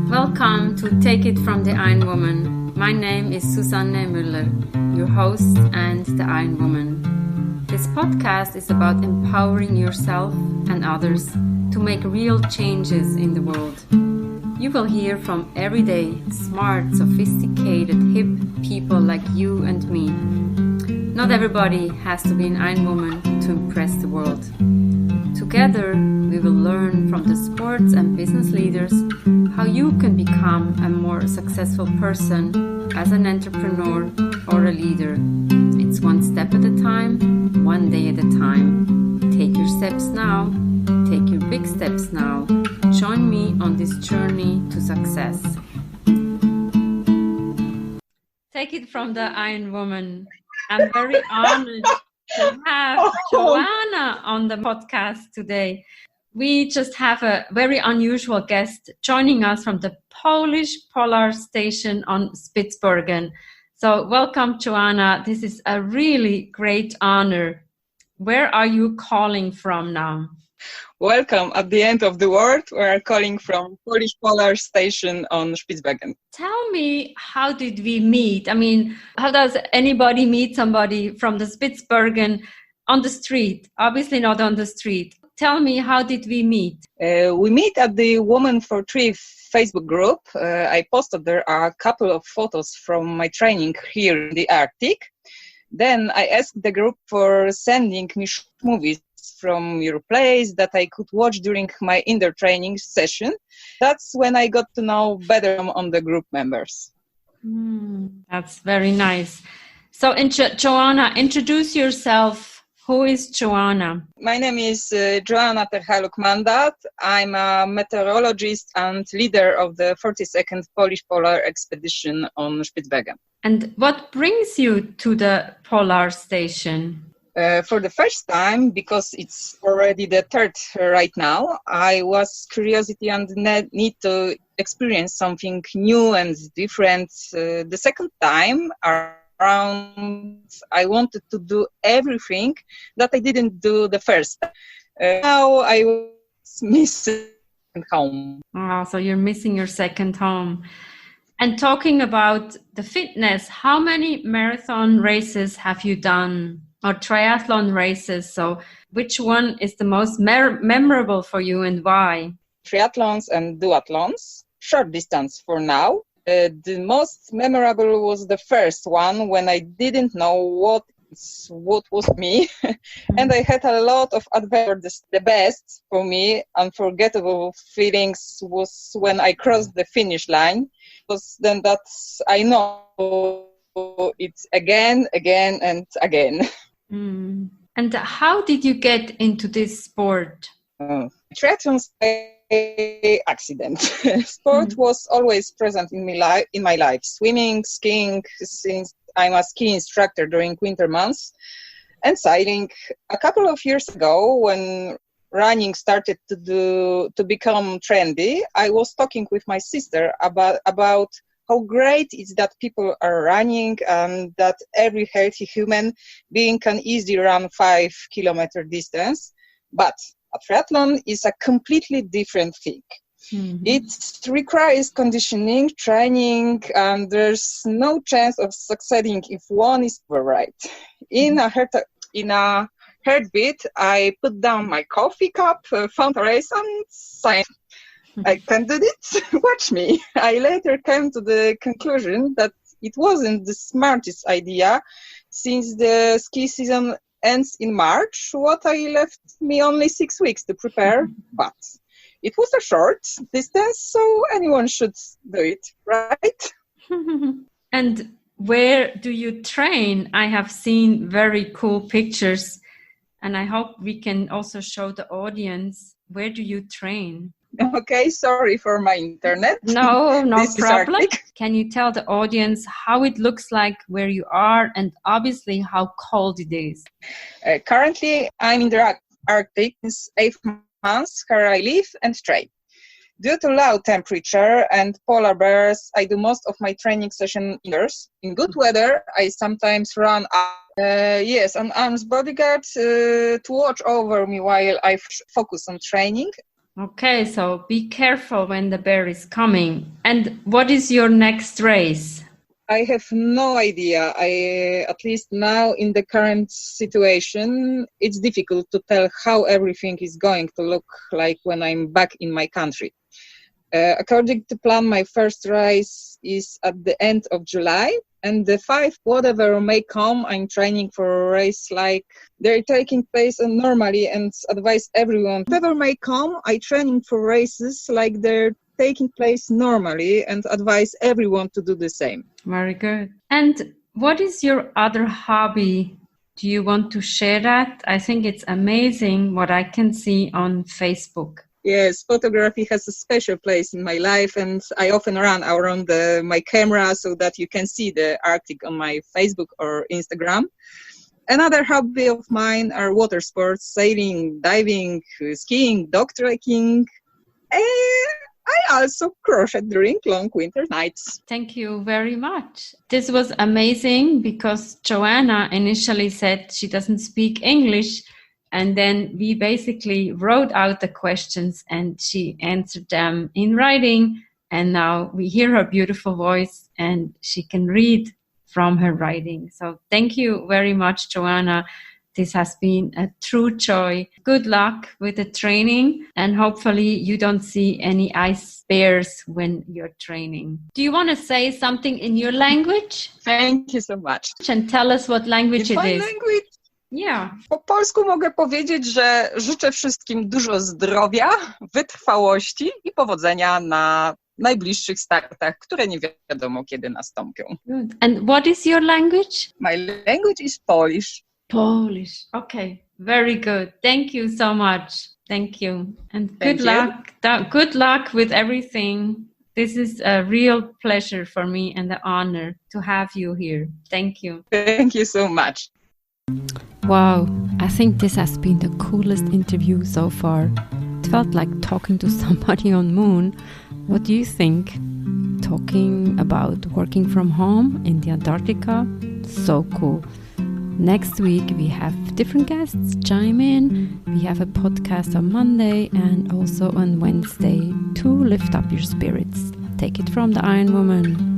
Welcome to Take It from the Iron Woman. My name is Susanne Müller, your host and the Iron Woman. This podcast is about empowering yourself and others to make real changes in the world. You will hear from everyday, smart, sophisticated, hip people like you and me. Not everybody has to be an Iron Woman to impress the world. Together, we will learn from the sports and business leaders how you can become a more successful person as an entrepreneur or a leader. It's one step at a time, one day at a time. Take your steps now. Take your big steps now. Join me on this journey to success. Take it from the Iron Woman. I'm very honored to have Joanna on the podcast today. We just have a very unusual guest joining us from the Polish Polar Station on Spitsbergen. So welcome, Joanna. This is a really great honor. Where are you calling from now? Welcome at the end of the world. We are calling from Polish Polar Station on Spitsbergen. Tell me, how did we meet? I mean, how does anybody meet somebody from the Spitsbergen on the street? Obviously not on the street. Tell me, how did we meet? We meet at the Women for Tree Facebook group. I posted there a couple of photos from my training here in the Arctic. Then I asked the group for sending me movies from your place that I could watch during my indoor training session. That's when I got to know better on the group members. That's very nice. So, Joanna, introduce yourself. Who is Joanna? My name is Joanna Perchaluk-Mandat. I'm a meteorologist and leader of the 42nd Polish Polar Expedition on Spitsbergen. And what brings you to the Polar Station? For the first time, because it's already the third right now, I was curiosity and need to experience something new and different. The second time around, I wanted to do everything that I didn't do the first time. Now I was missing home. Oh, so you're missing your second home. And talking about the fitness, how many marathon races have you done? Or triathlon races. So which one is the most memorable for you and why? Triathlons and duathlons, short distance for now. The most memorable was the first one when I didn't know what was me. And I had a lot of adventures. The best for me, unforgettable feelings was when I crossed the finish line. Because then that's, I know it's again and again. And how did you get into this sport? Triathlon's accident. Sport was always present in my life. Swimming, skiing, since I'm a ski instructor during winter months, and cycling. A couple of years ago, when running started to become trendy, I was talking with my sister about how great it is that people are running and that every healthy human being can easily run 5-kilometer distance. But a triathlon is a completely different thing. Mm-hmm. It requires conditioning, training, and there's no chance of succeeding if one is right. In a heartbeat, I put down my coffee cup, found a race, and signed. I can do it. Watch me. I later came to the conclusion that it wasn't the smartest idea, since the ski season ends in March. What I left me only 6 weeks to prepare, but it was a short distance, so anyone should do it, right? And where do you train? I have seen very cool pictures, and I hope we can also show the audience. Where do you train? Okay, sorry for my internet. No problem. Can you tell the audience how it looks like where you are and obviously how cold it is? Currently, I'm in the Arctic. It's 8 months where I live and train. Due to low temperature and polar bears, I do most of my training session indoors. In good weather, I sometimes run Yes, an armed bodyguard to watch over me while I focus on training. Okay, so be careful when the bear is coming. And what is your next race? I have no idea. At least now in the current situation, it's difficult to tell how everything is going to look like when I'm back in my country. According to plan, my first race is at the end of July, and the 5, whatever may come, I'm training for a race like they're taking place normally, and advise everyone, whatever may come, I training for races like they're taking place normally, and advise everyone to do the same. Very good. And what is your other hobby? Do you want to share that? I think it's amazing what I can see on Facebook. Yes, photography has a special place in my life, and I often run around my camera so that you can see the Arctic on my Facebook or Instagram. Another hobby of mine are water sports, sailing, diving, skiing, dog trekking. I also crochet during long winter nights. Thank you very much. This was amazing because Joanna initially said she doesn't speak English. And then we basically wrote out the questions and she answered them in writing. And now we hear her beautiful voice and she can read from her writing. So thank you very much, Joanna. This has been a true joy. Good luck with the training. And hopefully you don't see any ice bears when you're training. Do you want to say something in your language? Thank you so much. And tell us what language it is. Language? Yeah. Po polsku mogę powiedzieć, że życzę wszystkim dużo zdrowia, wytrwałości i powodzenia na najbliższych startach, które nie wiadomo kiedy nastąpią. Good. And what is your language? My language is Polish. Polish. Okay. Very good. Thank you so much. Thank you. And good luck. Good luck with everything. This is a real pleasure for me and an honor to have you here. Thank you. Thank you so much. Wow, I think this has been the coolest interview so far. It felt like talking to somebody on moon. What do you think? Talking about working from home in the Antarctica? So cool. Next week we have different guests chime in. We have a podcast on Monday and also on Wednesday to lift up your spirits. Take it from the Iron Woman.